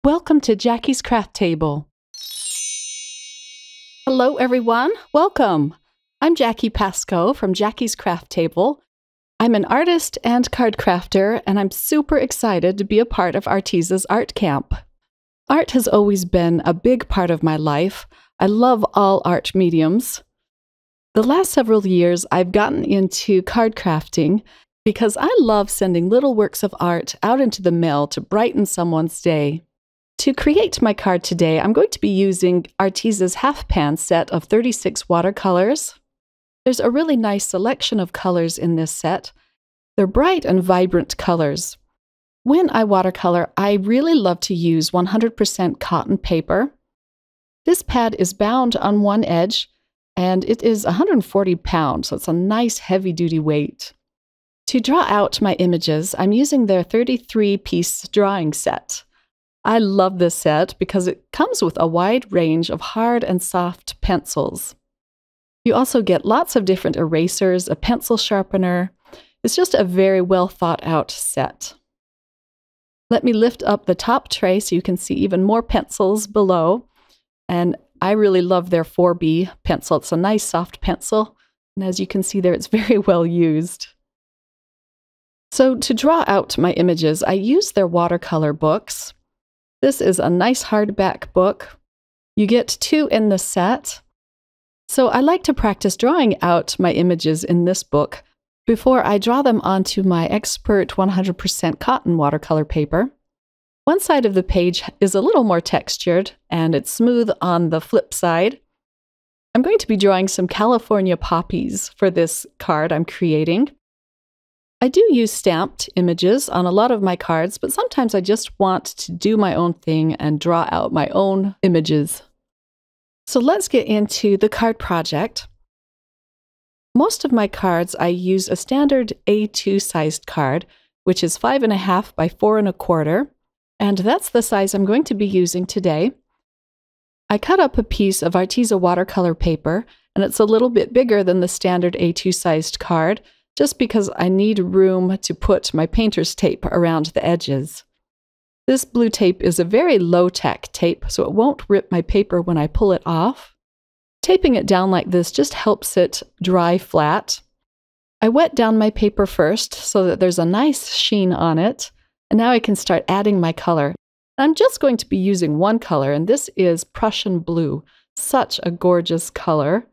Welcome to Jackie's Craft Table. Hello everyone, welcome. I'm Jackie Pasko from Jackie's Craft Table. I'm an artist and card crafter, and I'm super excited to be a part of ARTEZA Art Camp. Art has always been a big part of my life. I love all art mediums. The last several years I've gotten into card crafting because I love sending little works of art out into the mail to brighten someone's day. To create my card today, I'm going to be using ARTEZA's half-pan set of 36 watercolors. There's a really nice selection of colors in this set. They're bright and vibrant colors. When I watercolor, I really love to use 100% cotton paper. This pad is bound on one edge, and it is 140 pounds, so it's a nice heavy-duty weight. To draw out my images, I'm using their 33-piece drawing set. I love this set because it comes with a wide range of hard and soft pencils. You also get lots of different erasers, a pencil sharpener. It's just a very well thought out set. Let me lift up the top tray so you can see even more pencils below. And I really love their 4B pencil. It's a nice soft pencil. And as you can see there, it's very well used. So to draw out my images, I use their watercolor books. This is a nice hardback book. You get 2 in the set. So I like to practice drawing out my images in this book before I draw them onto my expert 100% cotton watercolor paper. One side of the page is a little more textured, and it's smooth on the flip side. I'm going to be drawing some California poppies for this card I'm creating. I do use stamped images on a lot of my cards, but sometimes I just want to do my own thing and draw out my own images. So let's get into the card project. Most of my cards, I use a standard A2 sized card, which is 5.5 by 4.25, and that's the size I'm going to be using today. I cut up a piece of ARTEZA watercolor paper, and it's a little bit bigger than the standard A2 sized card, just because I need room to put my painter's tape around the edges. This blue tape is a very low-tack tape, so it won't rip my paper when I pull it off. Taping it down like this just helps it dry flat. I wet down my paper first so that there's a nice sheen on it, and now I can start adding my color. I'm just going to be using one color, and this is Prussian blue. Such a gorgeous color.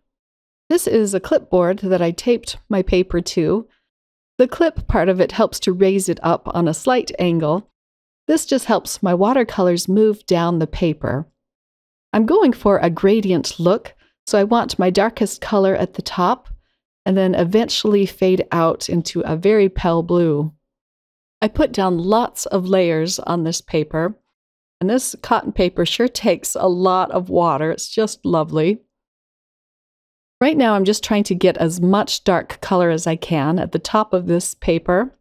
This is a clipboard that I taped my paper to. The clip part of it helps to raise it up on a slight angle. This just helps my watercolors move down the paper. I'm going for a gradient look, so I want my darkest color at the top, and then eventually fade out into a very pale blue. I put down lots of layers on this paper, and this cotton paper sure takes a lot of water. It's just lovely. Right now, I'm just trying to get as much dark color as I can at the top of this paper.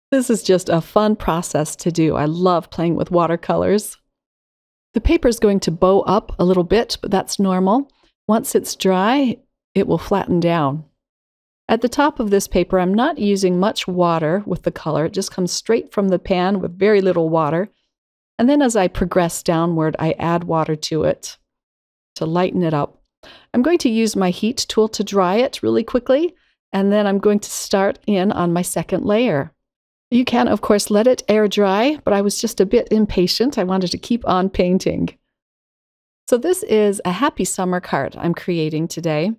This is just a fun process to do. I love playing with watercolors. The paper is going to bow up a little bit, but that's normal. Once it's dry, it will flatten down. At the top of this paper, I'm not using much water with the color. It just comes straight from the pan with very little water. And then as I progress downward, I add water to it to lighten it up. I'm going to use my heat tool to dry it really quickly, and then I'm going to start in on my second layer. You can, of course, let it air dry, but I was just a bit impatient. I wanted to keep on painting. So this is a happy summer card I'm creating today.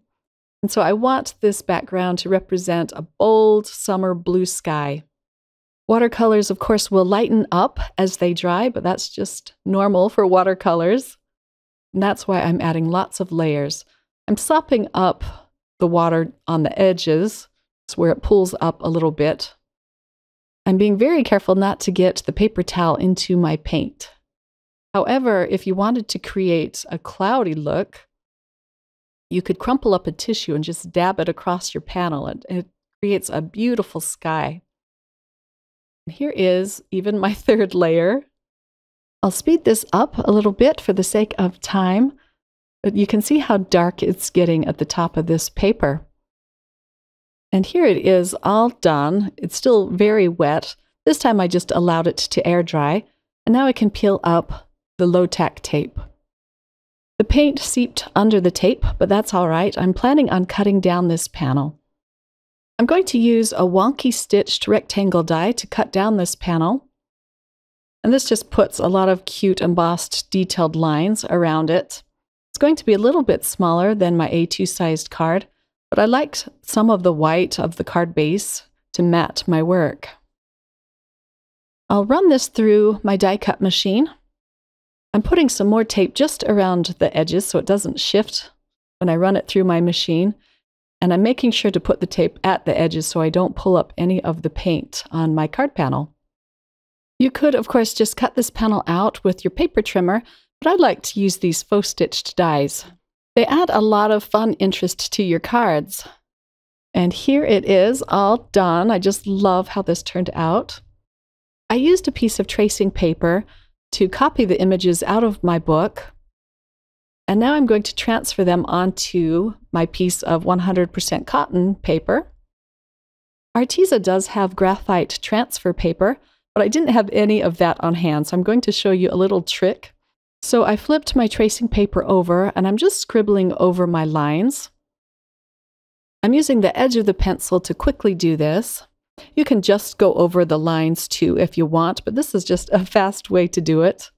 And so I want this background to represent a bold summer blue sky. Watercolors, of course, will lighten up as they dry, but that's just normal for watercolors. And that's why I'm adding lots of layers. I'm sopping up the water on the edges, it's where it pulls up a little bit. I'm being very careful not to get the paper towel into my paint. However, if you wanted to create a cloudy look, you could crumple up a tissue and just dab it across your panel, and it creates a beautiful sky. And here is even my third layer. I'll speed this up a little bit for the sake of time, but you can see how dark it's getting at the top of this paper. And here it is all done. It's still very wet. This time I just allowed it to air dry. And now I can peel up the low-tack tape. The paint seeped under the tape, but that's all right. I'm planning on cutting down this panel. I'm going to use a wonky stitched rectangle die to cut down this panel. And this just puts a lot of cute embossed detailed lines around it. It's going to be a little bit smaller than my A2 sized card, but I liked some of the white of the card base to matte my work. I'll run this through my die cut machine. I'm putting some more tape just around the edges so it doesn't shift when I run it through my machine. And I'm making sure to put the tape at the edges so I don't pull up any of the paint on my card panel. You could, of course, just cut this panel out with your paper trimmer, but I like to use these faux stitched dies. They add a lot of fun interest to your cards. And here it is, all done. I just love how this turned out. I used a piece of tracing paper to copy the images out of my book. And now I'm going to transfer them onto my piece of 100% cotton paper. ARTEZA does have graphite transfer paper, but I didn't have any of that on hand, so I'm going to show you a little trick. So I flipped my tracing paper over, and I'm just scribbling over my lines. I'm using the edge of the pencil to quickly do this. You can just go over the lines too if you want, but this is just a fast way to do it.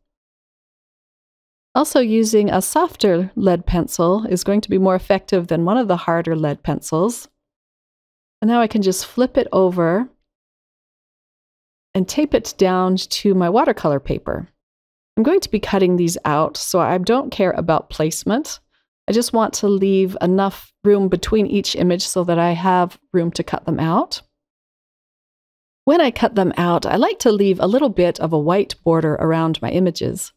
Also, using a softer lead pencil is going to be more effective than one of the harder lead pencils. And now I can just flip it over and tape it down to my watercolor paper. I'm going to be cutting these out, so I don't care about placement. I just want to leave enough room between each image so that I have room to cut them out. When I cut them out, I like to leave a little bit of a white border around my images.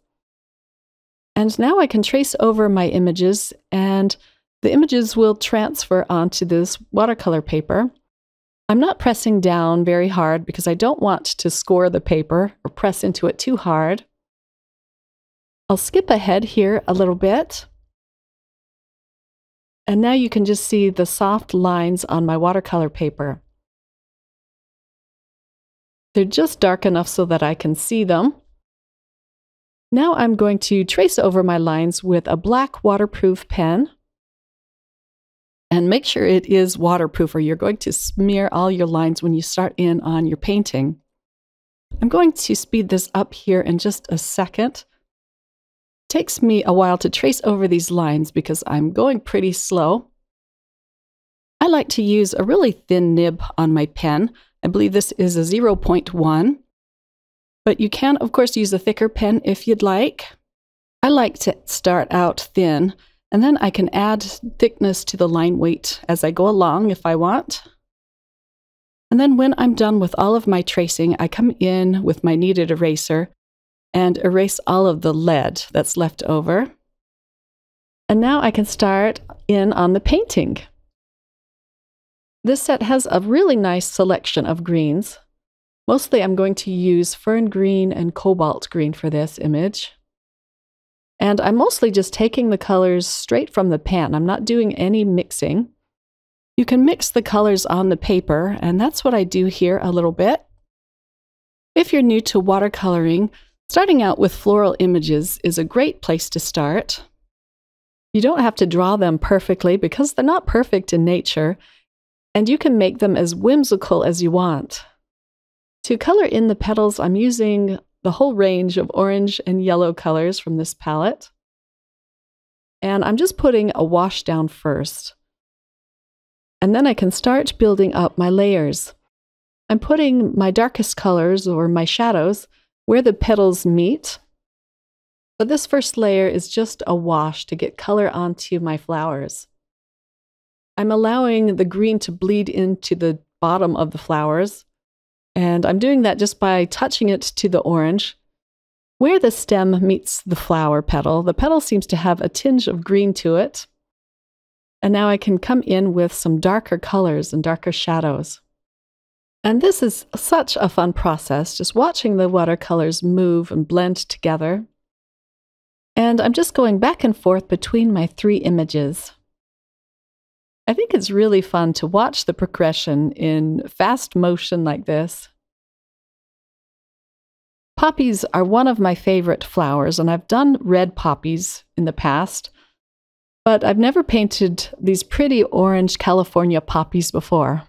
And now I can trace over my images, and the images will transfer onto this watercolor paper. I'm not pressing down very hard because I don't want to score the paper or press into it too hard. I'll skip ahead here a little bit. And now you can just see the soft lines on my watercolor paper. They're just dark enough so that I can see them. Now I'm going to trace over my lines with a black waterproof pen. And make sure it is waterproof or you're going to smear all your lines when you start in on your painting. I'm going to speed this up here in just a second. It takes me a while to trace over these lines because I'm going pretty slow. I like to use a really thin nib on my pen. I believe this is a 0.1. But you can, of course, use a thicker pen if you'd like. I like to start out thin, and then I can add thickness to the line weight as I go along if I want. And then when I'm done with all of my tracing, I come in with my kneaded eraser and erase all of the lead that's left over. And now I can start in on the painting. This set has a really nice selection of greens. Mostly I'm going to use fern green and cobalt green for this image. And I'm mostly just taking the colors straight from the pan. I'm not doing any mixing. You can mix the colors on the paper, and that's what I do here a little bit. If you're new to watercoloring, starting out with floral images is a great place to start. You don't have to draw them perfectly because they're not perfect in nature, and you can make them as whimsical as you want. To color in the petals, I'm using the whole range of orange and yellow colors from this palette. And I'm just putting a wash down first. And then I can start building up my layers. I'm putting my darkest colors, or my shadows, where the petals meet. But this first layer is just a wash to get color onto my flowers. I'm allowing the green to bleed into the bottom of the flowers. And I'm doing that just by touching it to the orange. Where the stem meets the flower petal, the petal seems to have a tinge of green to it. And now I can come in with some darker colors and darker shadows. And this is such a fun process, just watching the watercolors move and blend together. And I'm just going back and forth between my three images. I think it's really fun to watch the progression in fast motion like this. Poppies are one of my favorite flowers, and I've done red poppies in the past, but I've never painted these pretty orange California poppies before.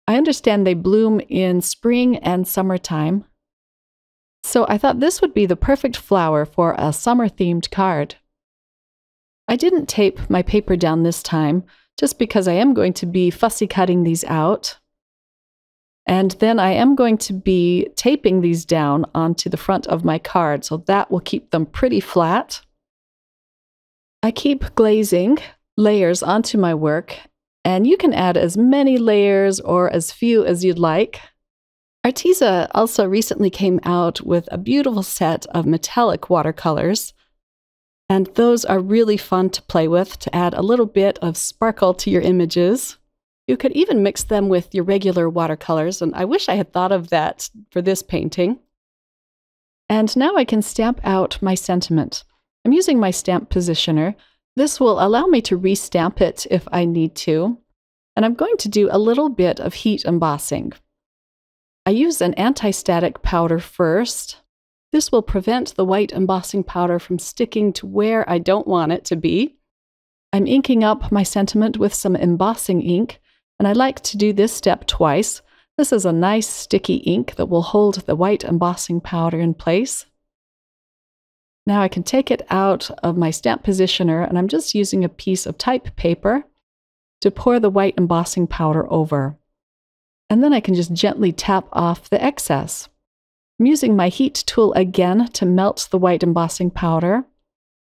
I understand they bloom in spring and summertime, so I thought this would be the perfect flower for a summer-themed card. I didn't tape my paper down this time, just because I am going to be fussy cutting these out. And then I am going to be taping these down onto the front of my card, so that will keep them pretty flat. I keep glazing layers onto my work, and you can add as many layers or as few as you'd like. ARTEZA also recently came out with a beautiful set of metallic watercolors, and those are really fun to play with to add a little bit of sparkle to your images. You could even mix them with your regular watercolors, and I wish I had thought of that for this painting. And now I can stamp out my sentiment. I'm using my stamp positioner. This will allow me to re-stamp it if I need to. And I'm going to do a little bit of heat embossing. I use an anti-static powder first. This will prevent the white embossing powder from sticking to where I don't want it to be. I'm inking up my sentiment with some embossing ink, and I like to do this step twice. This is a nice sticky ink that will hold the white embossing powder in place. Now I can take it out of my stamp positioner, and I'm just using a piece of type paper to pour the white embossing powder over. And then I can just gently tap off the excess. I'm using my heat tool again to melt the white embossing powder.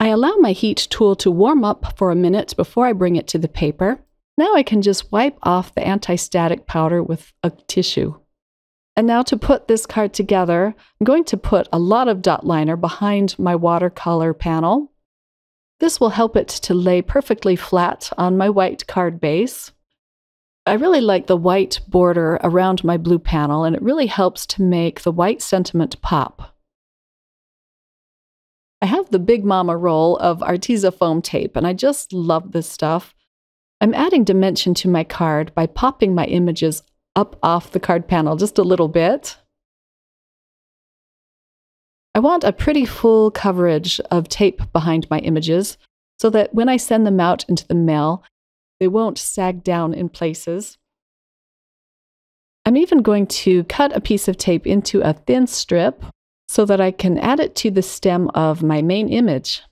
I allow my heat tool to warm up for a minute before I bring it to the paper. Now I can just wipe off the anti-static powder with a tissue. And now to put this card together, I'm going to put a lot of dot liner behind my watercolor panel. This will help it to lay perfectly flat on my white card base. I really like the white border around my blue panel, and it really helps to make the white sentiment pop. I have the Big Mama roll of ARTEZA foam tape, and I just love this stuff. I'm adding dimension to my card by popping my images up off the card panel just a little bit. I want a pretty full coverage of tape behind my images so that when I send them out into the mail, they won't sag down in places. I'm even going to cut a piece of tape into a thin strip so that I can add it to the stem of my main image.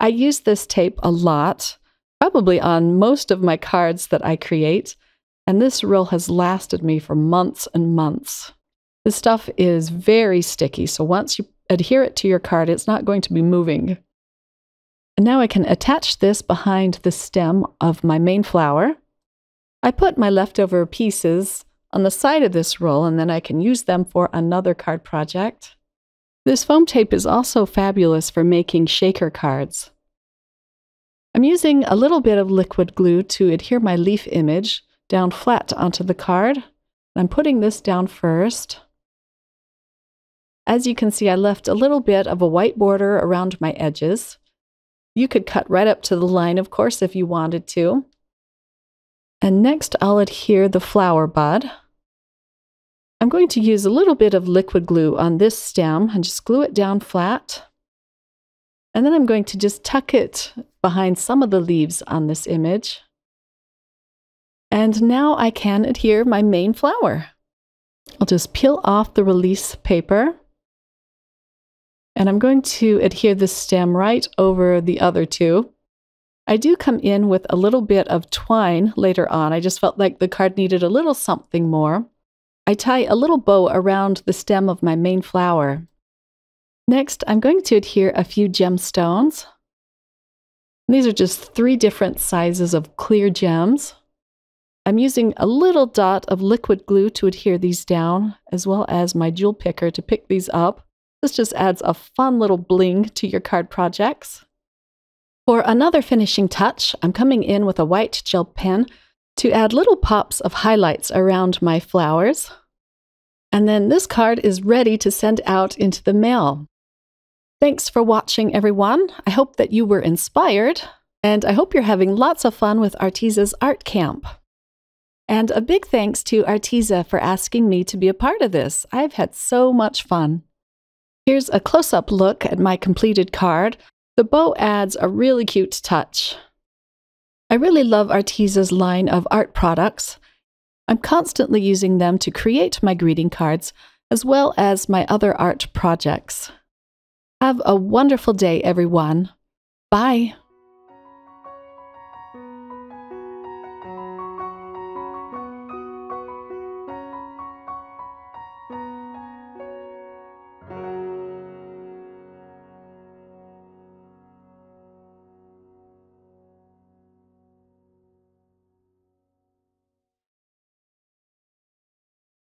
I use this tape a lot, probably on most of my cards that I create, and this roll has lasted me for months and months. This stuff is very sticky, so once you adhere it to your card, it's not going to be moving. And now I can attach this behind the stem of my main flower. I put my leftover pieces on the side of this roll, and then I can use them for another card project. This foam tape is also fabulous for making shaker cards. I'm using a little bit of liquid glue to adhere my leaf image down flat onto the card. I'm putting this down first. As you can see, I left a little bit of a white border around my edges. You could cut right up to the line, of course, if you wanted to. And next, I'll adhere the flower bud. I'm going to use a little bit of liquid glue on this stem and just glue it down flat. And then I'm going to just tuck it behind some of the leaves on this image. And now I can adhere my main flower. I'll just peel off the release paper. And I'm going to adhere the stem right over the other two. I do come in with a little bit of twine later on. I just felt like the card needed a little something more. I tie a little bow around the stem of my main flower. Next, I'm going to adhere a few gemstones. These are just 3 different sizes of clear gems. I'm using a little dot of liquid glue to adhere these down, as well as my jewel picker to pick these up. This just adds a fun little bling to your card projects. For another finishing touch, I'm coming in with a white gel pen to add little pops of highlights around my flowers. And then this card is ready to send out into the mail. Thanks for watching, everyone. I hope that you were inspired, and I hope you're having lots of fun with ARTEZA's Art Camp. And a big thanks to ARTEZA for asking me to be a part of this. I've had so much fun. Here's a close-up look at my completed card. The bow adds a really cute touch. I really love ARTEZA's line of art products. I'm constantly using them to create my greeting cards, as well as my other art projects. Have a wonderful day, everyone. Bye.